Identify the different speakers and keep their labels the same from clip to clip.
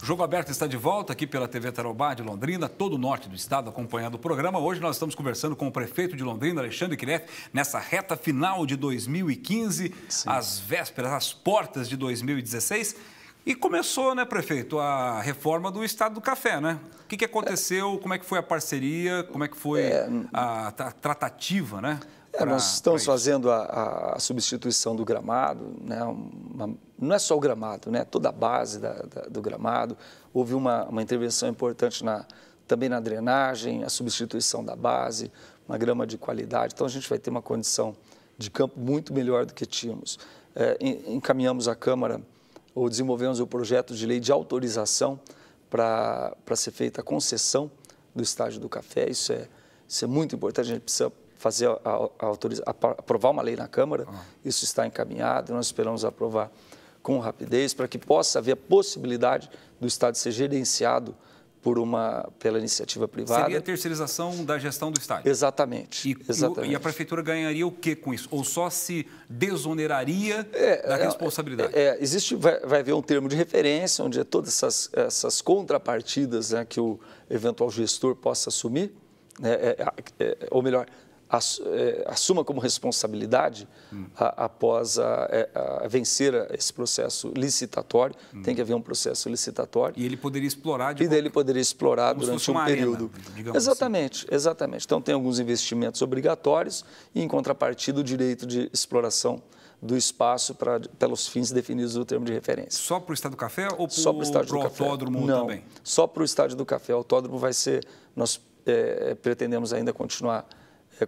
Speaker 1: O Jogo Aberto está de volta aqui pela TV Tarobá de Londrina, todo o norte do estado acompanhando o programa. Hoje nós estamos conversando com o prefeito de Londrina, Alexandre Quiref, nessa reta final de 2015, às vésperas, às portas de 2016. E começou, né, prefeito, a reforma do Estado do Café, né? O que aconteceu, como é que foi a parceria, como é que foi a tratativa, né?
Speaker 2: Nós estamos fazendo a substituição do gramado, né? Não é só o gramado, né? Toda a base do gramado. Houve uma intervenção importante também na drenagem, a substituição da base, uma grama de qualidade. Então, a gente vai ter uma condição de campo muito melhor do que tínhamos. Encaminhamos à Câmara, ou desenvolvemos o projeto de lei de autorização para ser feita a concessão do estágio do café. Isso é muito importante, a gente precisa aprovar uma lei na Câmara, isso está encaminhado, nós esperamos aprovar com rapidez para que possa haver a possibilidade do Estado ser gerenciado pela iniciativa privada.
Speaker 1: Seria a terceirização da gestão do estádio?
Speaker 2: Exatamente.
Speaker 1: E a Prefeitura ganharia o que com isso? Ou só se desoneraria da responsabilidade?
Speaker 2: Vai haver um termo de referência, onde todas essas contrapartidas, né, que o eventual gestor possa assumir, ou melhor, assuma como responsabilidade após vencer esse processo licitatório. Tem que haver um processo licitatório.
Speaker 1: E ele poderia explorar
Speaker 2: durante um período.
Speaker 1: Arena,
Speaker 2: exatamente. Então, tem alguns investimentos obrigatórios e, em contrapartida, o direito de exploração do espaço pelos fins definidos do termo de referência.
Speaker 1: Só para o Estádio do Café ou
Speaker 2: para
Speaker 1: o autódromo também?
Speaker 2: Não, só para o Estádio do Café. O autódromo vai ser... Nós pretendemos ainda continuar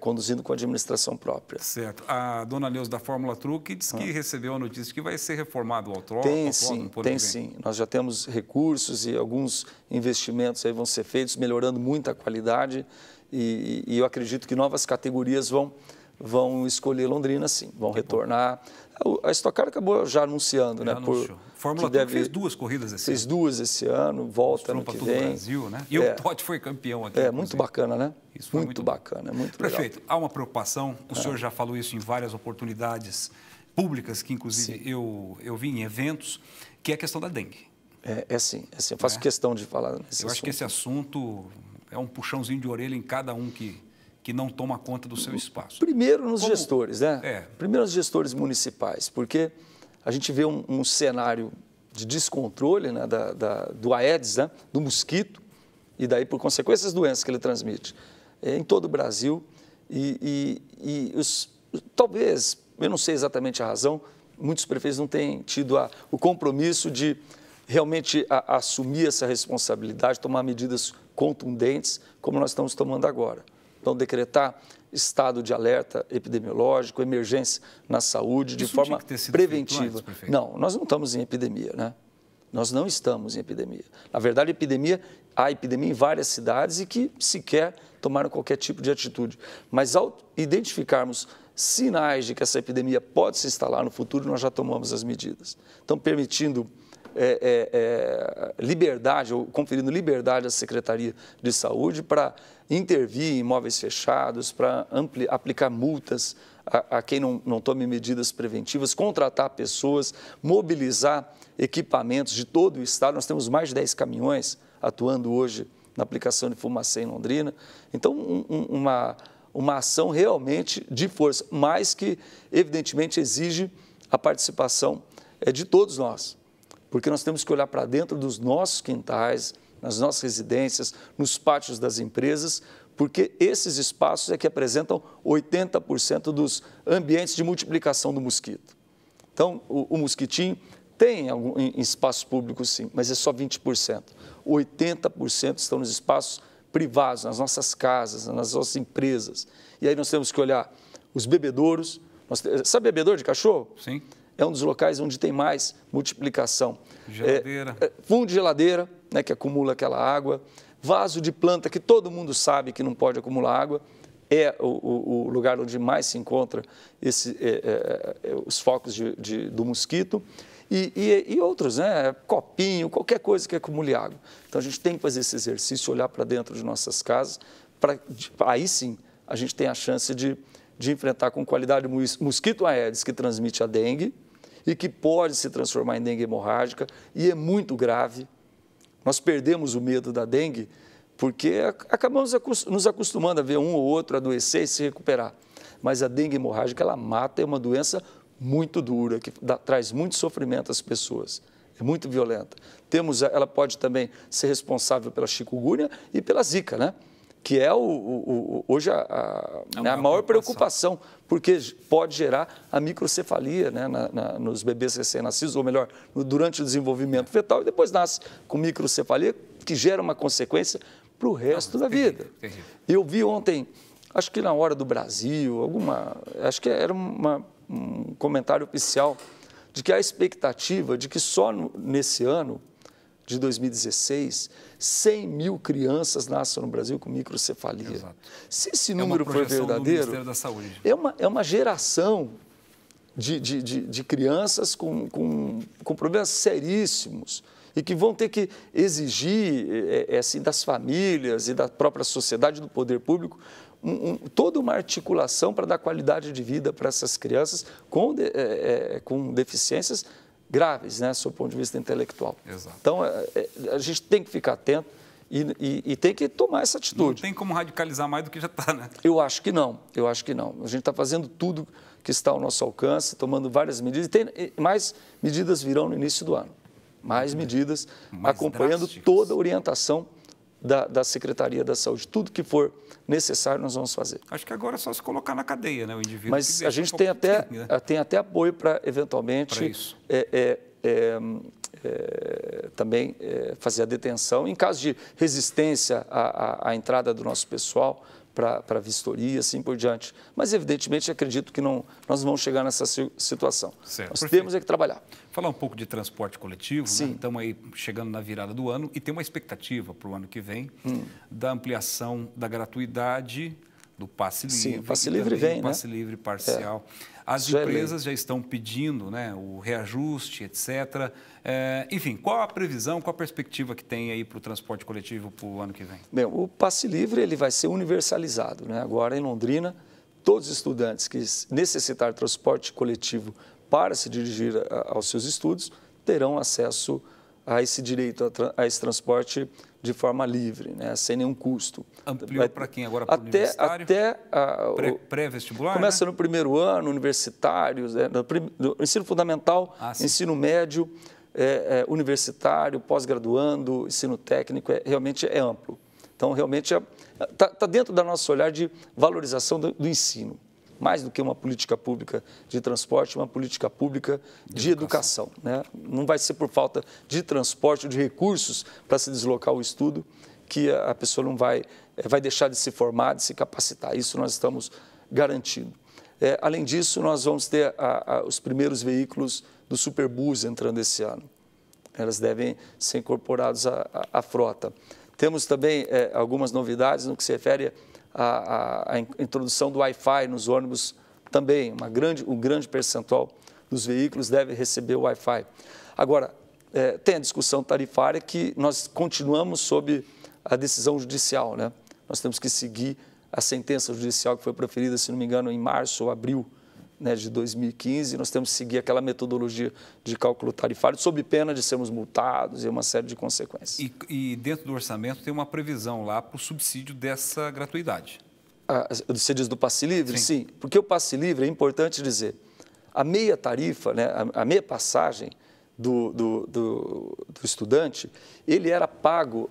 Speaker 2: conduzindo com a administração própria.
Speaker 1: Certo. A dona Neuza da Fórmula Truck disse que recebeu a notícia que vai ser reformado o autódromo.
Speaker 2: Tem sim. Nós já temos recursos e alguns investimentos aí vão ser feitos, melhorando muito a qualidade e eu acredito que novas categorias vão escolher Londrina, sim, vão retornar. A Stock Car acabou já anunciando, né?
Speaker 1: Fórmula Truck fez 2 corridas esse ano.
Speaker 2: Fez 2 esse ano, volta ano que vem.
Speaker 1: Brasil, né? E o Totti foi campeão aqui.
Speaker 2: Muito bacana, né?
Speaker 1: Isso foi
Speaker 2: muito bacana, muito legal.
Speaker 1: Prefeito, há uma preocupação, o senhor já falou isso em várias oportunidades públicas, que inclusive eu vi em eventos, que é a questão da dengue.
Speaker 2: Sim, eu faço questão de falar nesse assunto.
Speaker 1: Eu acho que esse assunto é um puxãozinho de orelha em cada um que não toma conta do seu espaço.
Speaker 2: Primeiro nos gestores, né? Primeiro nos gestores municipais, porque a gente vê um cenário de descontrole, né, do Aedes, né, do mosquito, e daí, por consequência, as doenças que ele transmite em todo o Brasil. Talvez, eu não sei exatamente a razão, muitos prefeitos não têm tido o compromisso de realmente assumir essa responsabilidade, tomar medidas contundentes, como nós estamos tomando agora. Então, decretar estado de alerta epidemiológico, emergência na saúde, de forma preventiva. Não, nós não estamos em epidemia, né? Nós não estamos em epidemia. Na verdade, há epidemia em várias cidades e que sequer tomaram qualquer tipo de atitude. Mas, ao identificarmos sinais de que essa epidemia pode se instalar no futuro, nós já tomamos as medidas. Então, permitindo liberdade, ou conferindo liberdade à Secretaria de Saúde para intervir em imóveis fechados, para aplicar multas a quem não tome medidas preventivas, contratar pessoas, mobilizar equipamentos de todo o estado. Nós temos mais de 10 caminhões atuando hoje na aplicação de fumacê em Londrina. Então, uma ação realmente de força, mas que, evidentemente, exige a participação de todos nós. Porque nós temos que olhar para dentro dos nossos quintais, nas nossas residências, nos pátios das empresas, porque esses espaços é que apresentam 80% dos ambientes de multiplicação do mosquito. Então, o mosquitinho tem em espaços públicos, sim, mas é só 20%. 80% estão nos espaços privados, nas nossas casas, nas nossas empresas. E aí nós temos que olhar os bebedouros. Sabe bebedouro de cachorro?
Speaker 1: Sim.
Speaker 2: É um dos locais onde tem mais multiplicação.
Speaker 1: Geladeira.
Speaker 2: Fundo de geladeira, né, que acumula aquela água. Vaso de planta, que todo mundo sabe que não pode acumular água. É o lugar onde mais se encontra os focos do mosquito. E outros, né? Copinho, qualquer coisa que acumule água. Então, a gente tem que fazer esse exercício, olhar para dentro de nossas casas, aí sim a gente tem a chance de enfrentar com qualidade o mosquito Aedes, que transmite a dengue e que pode se transformar em dengue hemorrágica e é muito grave. Nós perdemos o medo da dengue porque acabamos nos acostumando a ver um ou outro adoecer e se recuperar. Mas a dengue hemorrágica, ela mata, é uma doença muito dura, que traz muito sofrimento às pessoas. É muito violenta. Ela pode também ser responsável pela chikungunya e pela zika, né? Que é hoje a maior preocupação, porque pode gerar a microcefalia, né, nos bebês recém-nascidos, ou melhor, durante o desenvolvimento fetal, e depois nasce com microcefalia, que gera uma consequência para o resto da vida.
Speaker 1: Terrível.
Speaker 2: Eu vi ontem, acho que na Hora do Brasil, acho que era um comentário oficial, de que há expectativa de que só nesse ano de 2016, 100 mil crianças nasçam no Brasil com microcefalia.
Speaker 1: Exato.
Speaker 2: Se esse número for verdadeiro,
Speaker 1: do Ministério da Saúde.
Speaker 2: É uma geração de crianças com problemas seríssimos e que vão ter que exigir assim, das famílias e da própria sociedade, do poder público, toda uma articulação para dar qualidade de vida para essas crianças com deficiências graves, né, sob o ponto de vista intelectual.
Speaker 1: Exato.
Speaker 2: Então, a gente tem que ficar atento e tem que tomar essa atitude.
Speaker 1: Não tem como radicalizar mais do que já está, né?
Speaker 2: Eu acho que não, A gente está fazendo tudo que está ao nosso alcance, tomando várias medidas, e mais medidas virão no início do ano. Mais medidas, acompanhando
Speaker 1: drásticas.
Speaker 2: toda a orientação da Secretaria da Saúde. Tudo que for necessário, nós vamos fazer.
Speaker 1: Acho que agora é só se colocar na cadeia, né? O indivíduo.
Speaker 2: Mas a gente tem até apoio para, eventualmente, também fazer a detenção, em caso de resistência à entrada do nosso pessoal para vistoria, assim por diante. Mas, evidentemente, acredito que nós não vamos chegar nessa situação.
Speaker 1: Certo.
Speaker 2: Nós temos que trabalhar.
Speaker 1: Falar um pouco de transporte coletivo,
Speaker 2: Sim.
Speaker 1: né? Estamos aí chegando na virada do ano e tem uma expectativa para o ano que vem da ampliação da gratuidade do passe livre.
Speaker 2: Sim, o passe livre vem, né?
Speaker 1: Passe livre parcial. As
Speaker 2: Já
Speaker 1: empresas já estão pedindo, né, o reajuste, etc. Enfim, qual a previsão, qual a perspectiva que tem aí para o transporte coletivo para o ano que vem?
Speaker 2: Bem, o passe livre ele vai ser universalizado, né? Agora, em Londrina, todos os estudantes que necessitarem de transporte coletivo para se dirigir aos seus estudos terão acesso a esse direito, a esse transporte de forma livre, né? Sem nenhum custo.
Speaker 1: Ampliou para quem agora? Para o universitário? Pré-vestibular?
Speaker 2: Começa,
Speaker 1: né?
Speaker 2: no primeiro ano, universitários, no ensino fundamental, ensino médio, universitário, pós-graduando, ensino técnico, realmente é amplo. Então, realmente, está dentro do nosso olhar de valorização do ensino. Mais do que uma política pública de transporte, uma política pública de educação. Né? Não vai ser por falta de transporte, de recursos para se deslocar ao estudo, que a pessoa não vai deixar de se formar, de se capacitar. Isso nós estamos garantindo. Além disso, nós vamos ter os primeiros veículos do Superbus entrando esse ano. Elas devem ser incorporados à frota. Temos também algumas novidades no que se refere a introdução do Wi-Fi nos ônibus também. Um grande percentual dos veículos deve receber o Wi-Fi. Agora, tem a discussão tarifária que nós continuamos sob a decisão judicial, né? Nós temos que seguir a sentença judicial que foi proferida, se não me engano, em março ou abril, né, de 2015. Nós temos que seguir aquela metodologia de cálculo tarifário, sob pena de sermos multados e uma série de consequências.
Speaker 1: E dentro do orçamento tem uma previsão lá para o subsídio dessa gratuidade.
Speaker 2: Você diz do passe livre?
Speaker 1: Sim.
Speaker 2: Sim, porque o passe livre, é importante dizer, a meia tarifa, né, a meia passagem do estudante, ele era pago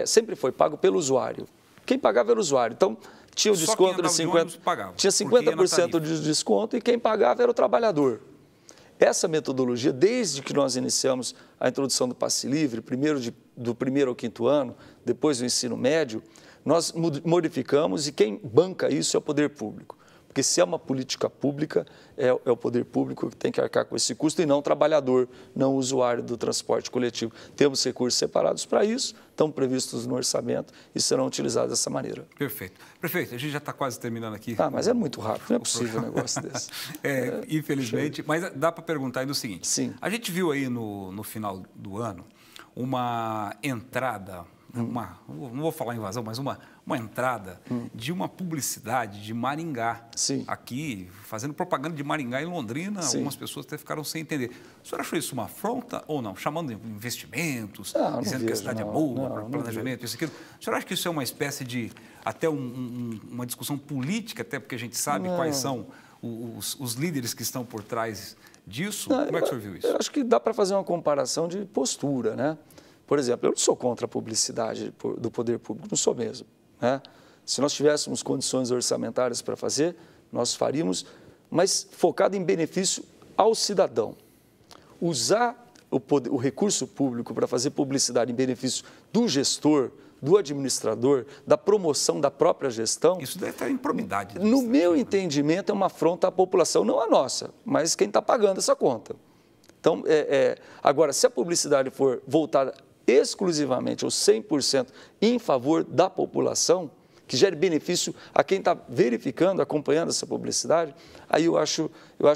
Speaker 2: sempre foi pago pelo usuário. Quem pagava era o usuário. Então, tinha o desconto de 50%, tinha 50% de desconto e quem pagava era o trabalhador. Essa metodologia, desde que nós iniciamos a introdução do passe livre, do primeiro ao quinto ano, depois do ensino médio, nós modificamos e quem banca isso é o poder público. Porque se é uma política pública, é o poder público que tem que arcar com esse custo e não o trabalhador, não o usuário do transporte coletivo. Temos recursos separados para isso, estão previstos no orçamento e serão utilizados dessa maneira.
Speaker 1: Perfeito. Prefeito, a gente já está quase terminando aqui.
Speaker 2: Mas é muito rápido, não é possível um negócio desse.
Speaker 1: Infelizmente, mas dá para perguntar aí do seguinte.
Speaker 2: Sim.
Speaker 1: A gente viu aí no final do ano uma entrada, não vou falar invasão, mas uma uma entrada de uma publicidade de Maringá.
Speaker 2: Sim.
Speaker 1: Aqui, fazendo propaganda de Maringá em Londrina,
Speaker 2: Sim.
Speaker 1: algumas pessoas até ficaram sem entender. O senhor achou isso uma afronta ou não? Chamando de investimentos,
Speaker 2: não
Speaker 1: dizendo
Speaker 2: vejo,
Speaker 1: que a cidade
Speaker 2: não,
Speaker 1: é boa,
Speaker 2: não
Speaker 1: planejamento, isso e aquilo. O senhor acha que isso é uma espécie de, até uma discussão política, até porque a gente sabe quais são os líderes que estão por trás disso? Como é que o senhor viu isso?
Speaker 2: Eu acho que dá para fazer uma comparação de postura, né? Por exemplo, eu não sou contra a publicidade do poder público, não sou mesmo, né? Se nós tivéssemos condições orçamentárias para fazer, nós faríamos, mas focado em benefício ao cidadão. Usar o recurso público para fazer publicidade em benefício do gestor, do administrador, da promoção da própria gestão...
Speaker 1: Isso deve ter improbidade.
Speaker 2: No meu entendimento, é uma afronta à população, não a nossa, mas quem está pagando essa conta. Então, agora, se a publicidade for voltada exclusivamente ou 100% em favor da população, que gere benefício a quem está verificando, acompanhando essa publicidade, aí eu acho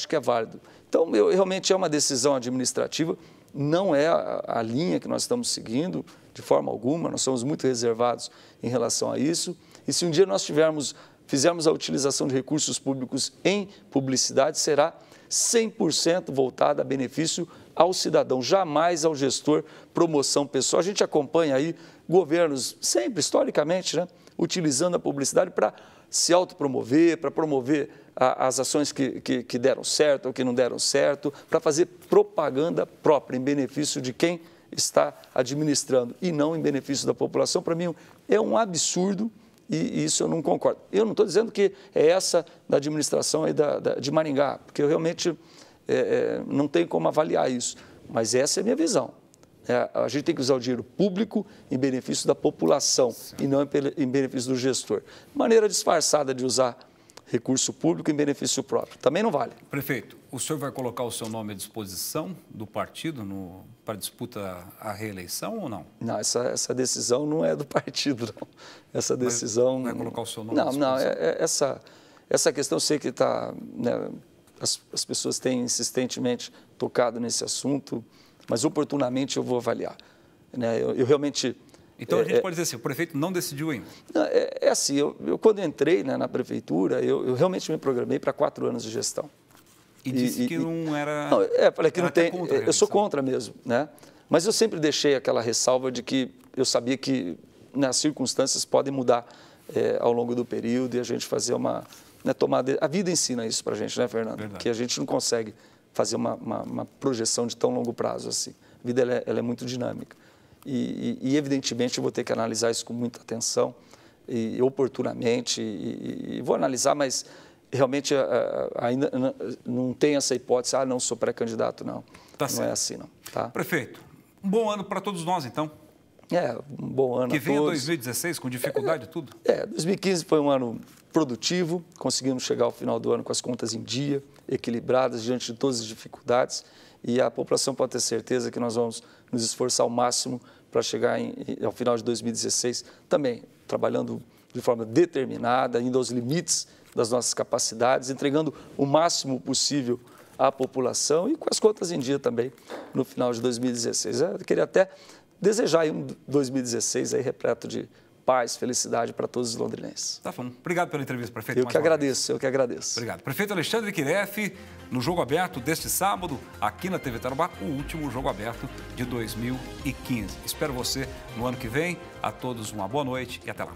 Speaker 2: que é válido. Então, realmente é uma decisão administrativa, não é a linha que nós estamos seguindo, de forma alguma, nós somos muito reservados em relação a isso, e se um dia nós fizermos a utilização de recursos públicos em publicidade, será 100% voltada a benefício ao cidadão, jamais ao gestor, promoção pessoal. A gente acompanha aí governos, sempre, historicamente, né, utilizando a publicidade para se autopromover, para promover as ações que deram certo ou que não deram certo, para fazer propaganda própria em benefício de quem está administrando e não em benefício da população. Para mim, é um absurdo e isso eu não concordo. Eu não estou dizendo que é essa da administração aí de Maringá, porque eu realmente não tenho como avaliar isso, mas essa é a minha visão. A gente tem que usar o dinheiro público em benefício da população e não em benefício do gestor. Maneira disfarçada de usar recurso público em benefício próprio. Também não vale.
Speaker 1: Prefeito, o senhor vai colocar o seu nome à disposição do partido para disputa à reeleição ou não?
Speaker 2: Não, essa decisão não é do partido, não. Essa decisão...
Speaker 1: Vai colocar o seu nome à disposição?
Speaker 2: Não, essa questão eu sei que está... Né, as pessoas têm insistentemente tocado nesse assunto, mas oportunamente eu vou avaliar. Né? Eu realmente...
Speaker 1: Então a gente pode dizer assim, o prefeito não decidiu ainda?
Speaker 2: É assim, eu quando entrei, né, na prefeitura, eu realmente me programei para 4 anos de gestão.
Speaker 1: E disse que não era...
Speaker 2: Não, falei que não tem... Eu sou contra mesmo, né? Mas eu sempre deixei aquela ressalva de que eu sabia que as circunstâncias podem mudar ao longo do período e a gente fazer uma... Né, a vida ensina isso para a gente, né, Fernando?
Speaker 1: Verdade.
Speaker 2: Que a gente não consegue fazer uma projeção de tão longo prazo assim. A vida ela é muito dinâmica. E, evidentemente, eu vou ter que analisar isso com muita atenção e oportunamente. E vou analisar, mas realmente ainda não tem essa hipótese, não sou pré-candidato, não.
Speaker 1: Tá
Speaker 2: não
Speaker 1: certo.
Speaker 2: é assim, não. Tá?
Speaker 1: Prefeito, um bom ano para todos nós, então.
Speaker 2: Um bom ano a todos.
Speaker 1: Que venha 2016 com dificuldade e tudo.
Speaker 2: 2015 foi um ano produtivo, conseguimos chegar ao final do ano com as contas em dia, equilibradas, diante de todas as dificuldades, e a população pode ter certeza que nós vamos nos esforçar ao máximo para chegar ao final de 2016 também, trabalhando de forma determinada, indo aos limites das nossas capacidades, entregando o máximo possível à população e com as contas em dia também no final de 2016. Eu queria até desejar aí um 2016 aí repleto de paz, felicidade para todos os londrinenses.
Speaker 1: Tá bom. Obrigado pela entrevista, prefeito.
Speaker 2: Eu que agradeço.
Speaker 1: Obrigado. Prefeito Alexandre Quiref, no Jogo Aberto deste sábado, aqui na TV Tarobá, o último Jogo Aberto de 2015. Espero você no ano que vem. A todos uma boa noite e até lá.